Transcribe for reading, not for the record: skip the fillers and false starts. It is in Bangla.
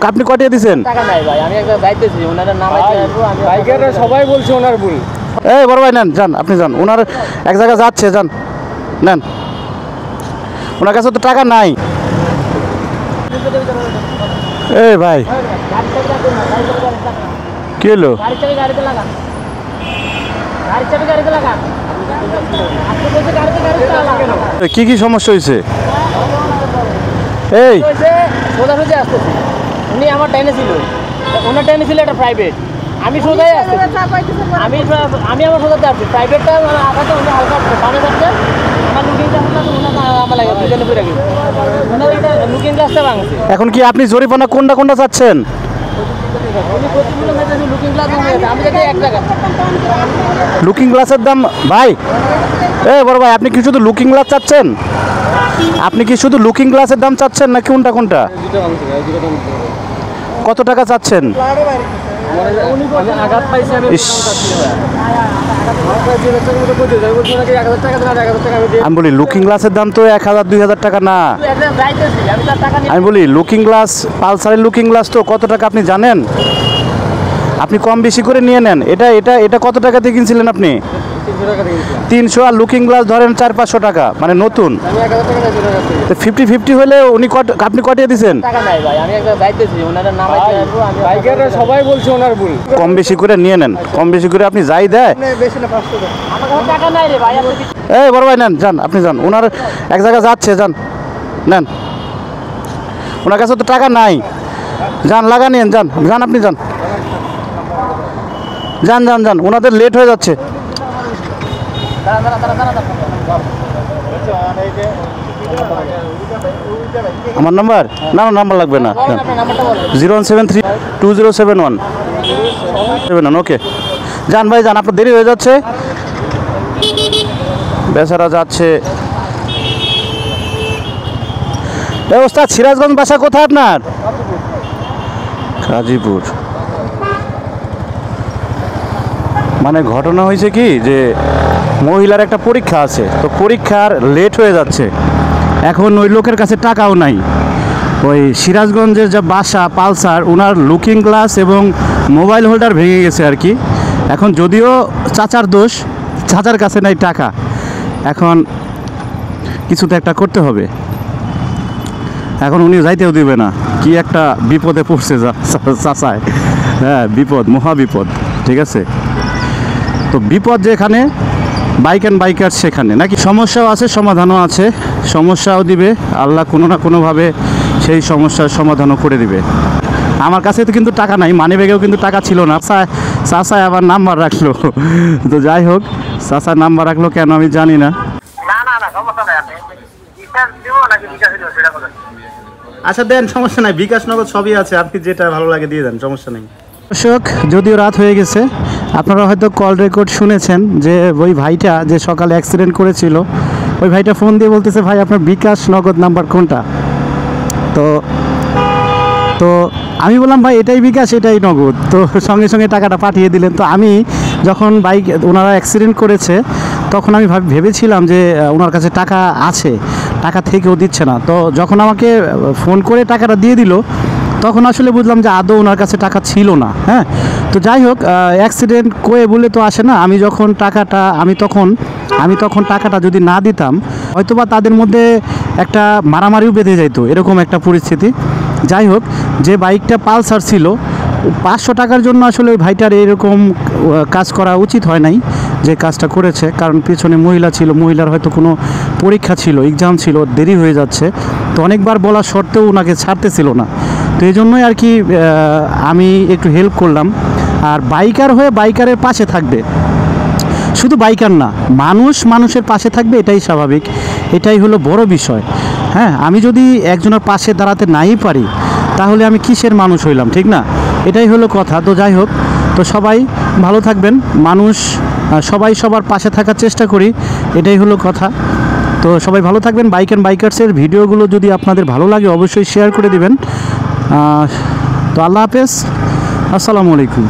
আপনি কটিয়ে দিয়েছেন? টাকা নাই ভাই, আমি একটা যাইতেছি, ওনার নামাইতে আসবো। আমি বাইকের সবাই বলছে ওনার ভুল। এই বড় ভাই নেন, যান, আপনি যান, ওনার এক জায়গায় যাচ্ছে, যান নেন, ওনার কাছে তো টাকা নাই। এই ভাই কি হলো? গাড়িতে লাগা। কি কি সমস্যা হয়েছে? এই সোজাসুজি আসতেছি, উনি আমার টাইনে ছিল, ওনার টাইনে ছিল একটা প্রাইভেট, আমি সোজাই আসতেছি, আমি আমার সোজাতে আসছি, প্রাইভেটটা আঘাতে উনি হালকা সামনে যাচ্ছে, আমার লুকিং গ্লাসটা আমার লাগে দুজনে ঘুরে গেছে, ওনার একটা লুকিং গ্লাসটা ভাঙছে। এখন কি আপনি জরিমানা কোনটা চাচ্ছেন? লুকিং গ্লাস আমি দেখি এক জায়গা লুকিং গ্লাসের দাম ভাই, এই বড় ভাই আপনি কি শুধু লুকিং গ্লাস চাচ্ছেন? আপনি কি শুধু লুকিং গ্লাসের দাম চাচ্ছেন নাকি কোনটা? কত টাকা চাচ্ছেন? আমি বলি লুকিং গ্লাসের দাম তো 1000-2000 টাকা না। আমি বলি লুকিং গ্লাস, পালসারের লুকিং গ্লাস তো কত টাকা আপনি জানেন? আপনি কম বেশি করে নিয়ে নেন। এটা কত টাকা দিয়ে কিনছিলেন আপনি? 300, আর লুকিং গ্লাস ধরেন 400-500 টাকা, মানে নতুন। 50-50 হলে আপনি কটিয়ে দিয়েছেন? টাকা নাই ভাই, আমি একটা যাইতেছি, ওনার নামাইতে আসবো। আমি বাইকের সবাই বলছে ওনার ভুল। কম বেশি করে নিয়ে নেন, কম বেশি করে আপনি যাই দেয়। আমার কাছে টাকা নাই রে ভাই। এই বড় ভাই নেন, যান, আপনি যান, ওনার এক জায়গায় যাচ্ছে, যান নেন, ওনার কাছে তো টাকা নাই, যান লাগা নিন, যান যান, আপনি যান যান যান যান, ওনাদের লেট হয়ে যাচ্ছে। আমার নাম্বার না, নাম্বার লাগবে না, 0173-2071 ওকে। যান ভাই যান, আপনার দেরি হয়ে যাচ্ছে, বেচারা যাচ্ছে। ওস্তাদ সিরাজগঞ্জ বাসা কোথায় আপনার? গাজীপুর। মানে ঘটনা হয়েছে কি যে মহিলার একটা পরীক্ষা আছে, তো পরীক্ষার লেট হয়ে যাচ্ছে, এখন ওই লোকের কাছে টাকাও নাই। ওই সিরাজগঞ্জের যে বাসা পালসার, ওনার লুকিং গ্লাস এবং মোবাইল হোল্ডার ভেঙে গেছে আর কি। এখন যদিও চাচার দোষ, চাচার কাছে নাই টাকা, এখন কিছু তো একটা করতে হবে। এখন উনি যাইতেও দিবে না, কি একটা বিপদে পড়ছে চাচায়। হ্যাঁ বিপদ, মহা বিপদ, ঠিক আছে। তো বিপদ যেখানে বাইক অ্যান্ড বাইকার সেখানে, নাকি সমস্যাও আছে সমাধানও আছে, সমস্যাও দিবে আল্লাহ কোনো না কোনোভাবে, সেই সমস্যার সমাধানও করে দিবে। আমার কাছে তো কিন্তু টাকা নাই, মানি ব্যাগেও কিন্তু টাকা ছিল না। চাচায় আবার নাম্বার রাখলো, তো যাই হোক, চাচার নাম্বার রাখলো কেন আমি জানি না। আচ্ছা দেন, সমস্যা নাই, বিকাশ নগদ সবই আছে, আপনি যেটা ভালো লাগে দিয়ে দেন, সমস্যা নেই। দর্শক যদিও রাত হয়ে গেছে, আপনারা হয়তো কল রেকর্ড শুনেছেন যে ওই ভাইটা যে সকালে অ্যাক্সিডেন্ট করেছিল, ওই ভাইটা ফোন দিয়ে বলতেছে ভাই আপনার বিকাশ নগদ নাম্বার কোনটা? তো আমি বললাম ভাই এটাই বিকাশ, এটাই নগদ। তো সঙ্গে সঙ্গে টাকাটা পাঠিয়ে দিলেন। তো আমি যখন বাইক ওনারা অ্যাক্সিডেন্ট করেছে তখন আমি ভেবেছিলাম যে ওনার কাছে টাকা আছে, টাকা থেকেও দিচ্ছে না। তো যখন আমাকে ফোন করে টাকাটা দিয়ে দিল তখন আসলে বুঝলাম যে আদৌ ওনার কাছে টাকা ছিল না। হ্যাঁ, তো যাই হোক, অ্যাক্সিডেন্ট করে বলে তো আসে না। আমি তখন টাকাটা যদি না দিতাম হয়তোবা তাদের মধ্যে একটা মারামারিও বেঁধে যাইতো, এরকম একটা পরিস্থিতি। যাই হোক, যে বাইকটা পালসার ছিল, 500 টাকার জন্য আসলে ওই ভাইটার এরকম কাজ করা উচিত হয় নাই যে কাজটা করেছে, কারণ পেছনে মহিলা ছিল, মহিলার হয়তো কোনো পরীক্ষা ছিল, এক্সাম ছিল, দেরি হয়ে যাচ্ছে। তো অনেকবার বলা সত্ত্বেও ওনাকে ছাড়তেছিল না। তো এই জন্যই আর কি আমি একটু হেল্প করলাম। আর বাইকার হয়ে বাইকারের পাশে থাকবে, শুধু বাইকার না, মানুষের পাশে থাকবে, এটাই স্বাভাবিক, এটাই হলো বড় বিষয়। হ্যাঁ, আমি যদি একজনের পাশে দাঁড়াতে নাই পারি তাহলে আমি কিসের মানুষ হইলাম, ঠিক না? এটাই হলো কথা। তো যাই হোক, তো সবাই ভালো থাকবেন, সবাই সবার পাশে থাকার চেষ্টা করি, এটাই হলো কথা। তো সবাই ভালো থাকবেন। বাইক অ্যান্ড বাইকার্সের ভিডিওগুলো যদি আপনাদের ভালো লাগে অবশ্যই শেয়ার করে দিবেন। তো আল্লাহ হাফেজ, আসসালামু আলাইকুম।